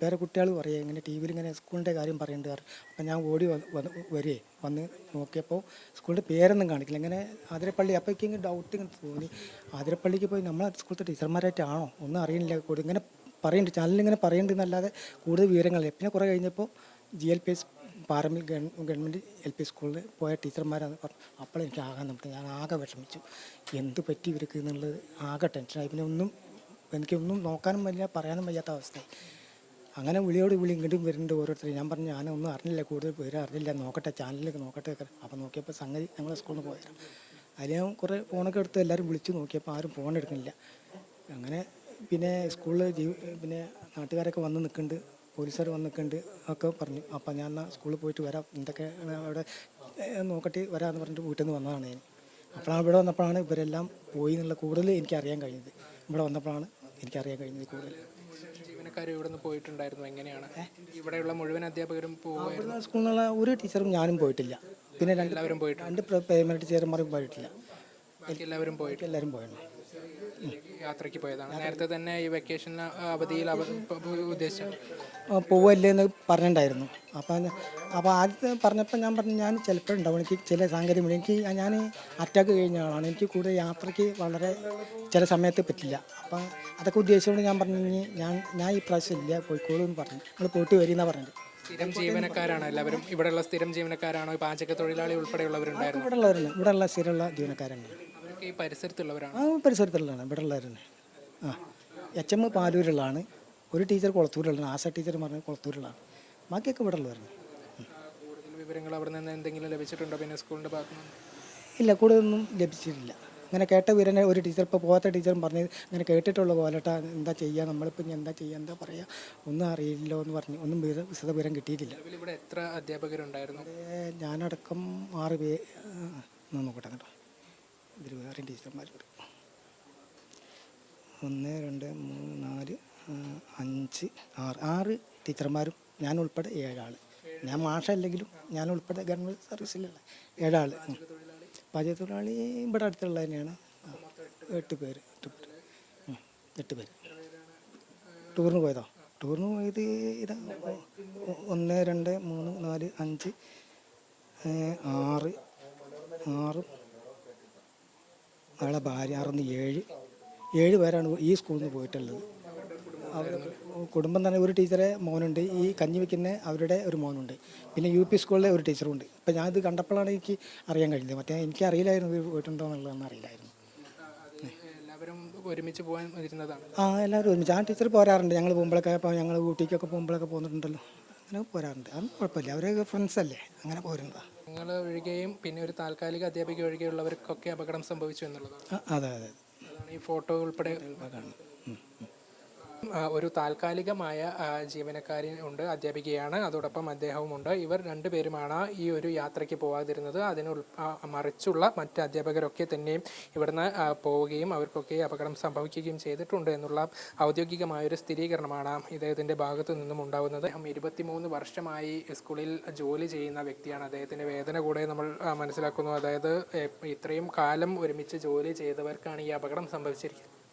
വേറെ കുട്ടികൾ പറയുക ഇങ്ങനെ ടി വിയിൽ ഇങ്ങനെ സ്കൂളിൻ്റെ കാര്യം പറയുന്നുണ്ട്. അപ്പം ഞാൻ ഓടി വന്ന് നോക്കിയപ്പോൾ സ്കൂളിൻ്റെ പേരൊന്നും കാണിക്കില്ല. ഇങ്ങനെ ആതിരപ്പള്ളി. അപ്പോൾ എനിക്ക് ഡൗട്ട് ഇങ്ങനെ തോന്നി, ആതിരപ്പള്ളിക്ക് പോയി നമ്മളെ സ്കൂളത്തെ ടീച്ചർമാരായിട്ടാണോ ഒന്നും അറിയണില്ല. ഇങ്ങനെ പറയുന്നുണ്ട്, ചാനലിൽ ഇങ്ങനെ പറയുന്നുണ്ട് എന്നല്ലാതെ കൂടുതൽ വിവരങ്ങളില്ല. പിന്നെ കുറേ കഴിഞ്ഞപ്പോൾ GLP പാറമ്പിൽ ഗവൺമെൻറ് LP സ്കൂളിൽ പോയ ടീച്ചർമാരാണ് പറഞ്ഞു. അപ്പോൾ എനിക്ക് ആകാൻ നമുക്ക് ഞാൻ ആകെ വിഷമിച്ചു. എന്ത് പറ്റി ഇവർക്ക് എന്നുള്ളത് ആകെ ടെൻഷനായി. പിന്നെ എനിക്കൊന്നും നോക്കാനും വയ്യ, പറയാനും വയ്യാത്ത അവസ്ഥയായി. അങ്ങനെ വിളിയോട് വിളി ഇങ്ങോട്ടും വരുന്നുണ്ട് ഓരോരുത്തർ. ഞാൻ പറഞ്ഞു ഞാനൊന്നും അറിഞ്ഞില്ല, കൂടുതൽ പേര് അറിഞ്ഞില്ല, നോക്കട്ടെ ചാനലിലേക്ക് നോക്കട്ടെ. അപ്പോൾ നോക്കിയപ്പോൾ സംഗതി ഞങ്ങളെ സ്കൂളിൽ നിന്ന് പോയതാണ്. അതിൽ ഞാൻ കുറേ ഫോണൊക്കെ എടുത്ത് എല്ലാവരും വിളിച്ച് നോക്കിയപ്പോൾ ആരും ഫോൺ എടുക്കുന്നില്ല. അങ്ങനെ പിന്നെ സ്കൂളിൽ പിന്നെ നാട്ടുകാരൊക്കെ വന്ന് നിൽക്കുന്നുണ്ട്, പോലീസുകാർ വന്ന് നിൽക്കുന്നുണ്ട് ഒക്കെ പറഞ്ഞു. അപ്പം ഞാൻ എന്നാൽ സ്കൂളിൽ പോയിട്ട് വരാം, എന്തൊക്കെ അവിടെ നോക്കട്ടെ വരാമെന്ന് പറഞ്ഞിട്ട് വീട്ടിൽ നിന്ന് വന്നതാണ് ഞാൻ. അപ്പോഴാണ് ഇവിടെ വന്നപ്പോഴാണ് ഇവരെല്ലാം പോയി എന്നുള്ള കൂടുതൽ എനിക്കറിയാൻ കഴിഞ്ഞത്. ഇവിടെ വന്നപ്പോഴാണ് എനിക്കറിയാൻ കഴിഞ്ഞത് കൂടുതൽ. ജീവനക്കാർ ഇവിടെ നിന്ന് പോയിട്ടുണ്ടായിരുന്നു, എങ്ങനെയാണ് ഇവിടെയുള്ള മുഴുവൻ അധ്യാപകരും പോകുമായിരുന്നു? സ്കൂളിൽ നിന്നുള്ള ഒരു ടീച്ചറും ഞാനും പോയിട്ടില്ല. പിന്നെ രണ്ട് പ്രൈമറി ടീച്ചർമാരും പോയിട്ടില്ല. എല്ലാവരും പോയിട്ടുണ്ട്. യാത്രയ്ക്ക് പോയതാണ്. നേരത്തെ തന്നെ ഈ വെക്കേഷൻ അവധിയിൽ ഉദ്ദേശിച്ചു പോവല്ലേ എന്ന് പറഞ്ഞിട്ടുണ്ടായിരുന്നു. അപ്പോൾ ആദ്യത്തെ പറഞ്ഞപ്പോൾ ഞാൻ പറഞ്ഞു ഞാൻ ചിലപ്പോൾ ഉണ്ടാവും, എനിക്ക് ചില സാങ്കേതിക എനിക്ക് ഞാൻ അറ്റാക്ക് കഴിഞ്ഞ ആളാണ്, എനിക്ക് കൂടുതൽ യാത്രയ്ക്ക് വളരെ ചില സമയത്ത് പറ്റില്ല. അപ്പം അതൊക്കെ ഉദ്ദേശിച്ചുകൊണ്ട് ഞാൻ പറഞ്ഞു ഞാൻ ഈ പ്രാവശ്യം ഇല്ല, പോയിക്കോളൂ എന്ന് പറഞ്ഞു. നിങ്ങൾ പോയിട്ട് വരിയെന്നാണ് പറഞ്ഞത്. സ്ഥിരം ജീവനക്കാരാണ് എല്ലാവരും? ഇവിടെയുള്ള സ്ഥിരം ജീവനക്കാരാണോ? പാചക തൊഴിലാളി ഉൾപ്പെടെയുള്ളവരുണ്ടായിരുന്നു? ഇവിടെയുള്ള സ്ഥിരമുള്ള ജീവനക്കാരാണ്. അവരൊക്കെ ഈ പരിസരത്തുള്ളവരാണ്? പരിസരത്തുള്ളതാണ്, ഇവിടെ ഉള്ളവരാണ്. HM പാലൂരുള്ളതാണ്, ഒരു ടീച്ചർ കുളത്തൂരുള്ളതാണ്, ആശ ടീച്ചർ പറഞ്ഞ കുളത്തൂരുള്ളതാണ്, ബാക്കിയൊക്കെ ഇവിടെ ഉള്ളവരാണ്. കൂടുതൽ വിവരങ്ങൾ അവിടെ നിന്ന് എന്തെങ്കിലും ലഭിച്ചിട്ടുണ്ടോ പിന്നെ സ്കൂളിൻ്റെ ഭാഗത്ത് നിന്ന്? ഇല്ല, കൂടുതലൊന്നും ലഭിച്ചിട്ടില്ല. അങ്ങനെ കേട്ട വിവരം ഒരു ടീച്ചർ, ഇപ്പോൾ പോകാത്ത ടീച്ചറും പറഞ്ഞ് ഇങ്ങനെ കേട്ടിട്ടുള്ള പോലെട്ടാ, എന്താ ചെയ്യുക നമ്മളിപ്പോൾ ഇനി എന്താ ചെയ്യുക, എന്താ പറയുക, ഒന്നും അറിയില്ലോ എന്ന് പറഞ്ഞ് ഒന്നും വിശദ വിവരം കിട്ടിയിട്ടില്ല. ഇവിടെ എത്ര അധ്യാപകരുണ്ടായിരുന്നു? ഞാനടക്കം 6 പേര് നോക്കട്ടെ കേട്ടോ. ഇതിൽ വേറെ ടീച്ചർമാരുണ്ട്. 1 2 3 4 5 6 ടീച്ചർമാരും ഞാൻ ഉൾപ്പെടെ 7 ആൾ. ഞാൻ മാഷല്ലെങ്കിലും ഞാൻ ഉൾപ്പെടെ ഗവൺമെൻറ് സർവീസിലുള്ള 7 ആൾ. പാചക തൊഴിലാളി ഇവിടെ അടുത്തുള്ള തന്നെയാണ്. 8 പേര്. ടൂറിന് പോയതോ? ടൂറിന് പോയത് ഇതാ 1 2 3 4 5 6 അയാളെ ഭാര്യ 7 പേരാണ് ഈ സ്കൂളിൽ നിന്ന് പോയിട്ടുള്ളത്. അവർ കുടുംബം തന്നെ. ഒരു ടീച്ചറെ മോനുണ്ട്, ഈ കഞ്ഞി വയ്ക്കുന്ന അവരുടെ ഒരു മോനുണ്ട്, പിന്നെ UP സ്കൂളിലെ ഒരു ടീച്ചറുണ്ട്. ഇപ്പം ഞാനിത് കണ്ടപ്പോഴാണ് എനിക്ക് അറിയാൻ കഴിഞ്ഞത്. മറ്റേ എനിക്ക് അറിയില്ലായിരുന്നു ഇവർ പോയിട്ടുണ്ടോ എന്നുള്ളതെന്ന് അറിയില്ലായിരുന്നു. എല്ലാവരും ഒരുമിച്ച് പോകാൻ ഇരുന്നതാണ്? എല്ലാവരും ഒരുമിച്ച്. ആ ടീച്ചർ പോരാറുണ്ട്, ഞങ്ങൾ പോകുമ്പോഴൊക്കെ. ഇപ്പോൾ ഞങ്ങൾ ഊട്ടിക്കൊക്കെ പോകുമ്പോഴൊക്കെ പോന്നിട്ടുണ്ടല്ലോ, അങ്ങനെ പോരാറുണ്ട്. അതൊന്നും കുഴപ്പമില്ല, അവരൊക്കെ ഫ്രണ്ട്സ് അല്ലേ, അങ്ങനെ പോരുന്നതാണ്. നിങ്ങൾ ഒഴികെയും പിന്നെ ഒരു താൽക്കാലിക അധ്യാപിക ഒഴികെയുള്ളവർക്കൊക്കെ അപകടം സംഭവിച്ചു എന്നുള്ളതാണ്? അതെ. അതാണ് ഈ ഫോട്ടോ ഉൾപ്പെടെ. ഒരു താൽക്കാലികമായ ജീവനക്കാരി ഉണ്ട്, അധ്യാപികയാണ്, അതോടൊപ്പം അദ്ദേഹവുമുണ്ട്. ഇവർ 2 പേരുമാണ് ഈ ഒരു യാത്രയ്ക്ക് പോകാതിരുന്നത്. മറിച്ചുള്ള മറ്റ് അധ്യാപകരൊക്കെ തന്നെയും ഇവിടുന്ന് പോവുകയും അവർക്കൊക്കെ അപകടം സംഭവിക്കുകയും ചെയ്തിട്ടുണ്ട് എന്നുള്ള ഔദ്യോഗികമായൊരു സ്ഥിരീകരണമാണ് ഇദ്ദേഹത്തിൻ്റെ ഭാഗത്തു നിന്നും ഉണ്ടാകുന്നത്. 23 വർഷമായി സ്കൂളിൽ ജോലി ചെയ്യുന്ന വ്യക്തിയാണ്. അദ്ദേഹത്തിൻ്റെ വേദന കൂടെ നമ്മൾ മനസ്സിലാക്കുന്നു. അതായത് ഇത്രയും കാലം ഒരുമിച്ച് ജോലി ചെയ്തവർക്കാണ് ഈ അപകടം സംഭവിച്ചിരിക്കുന്നത്.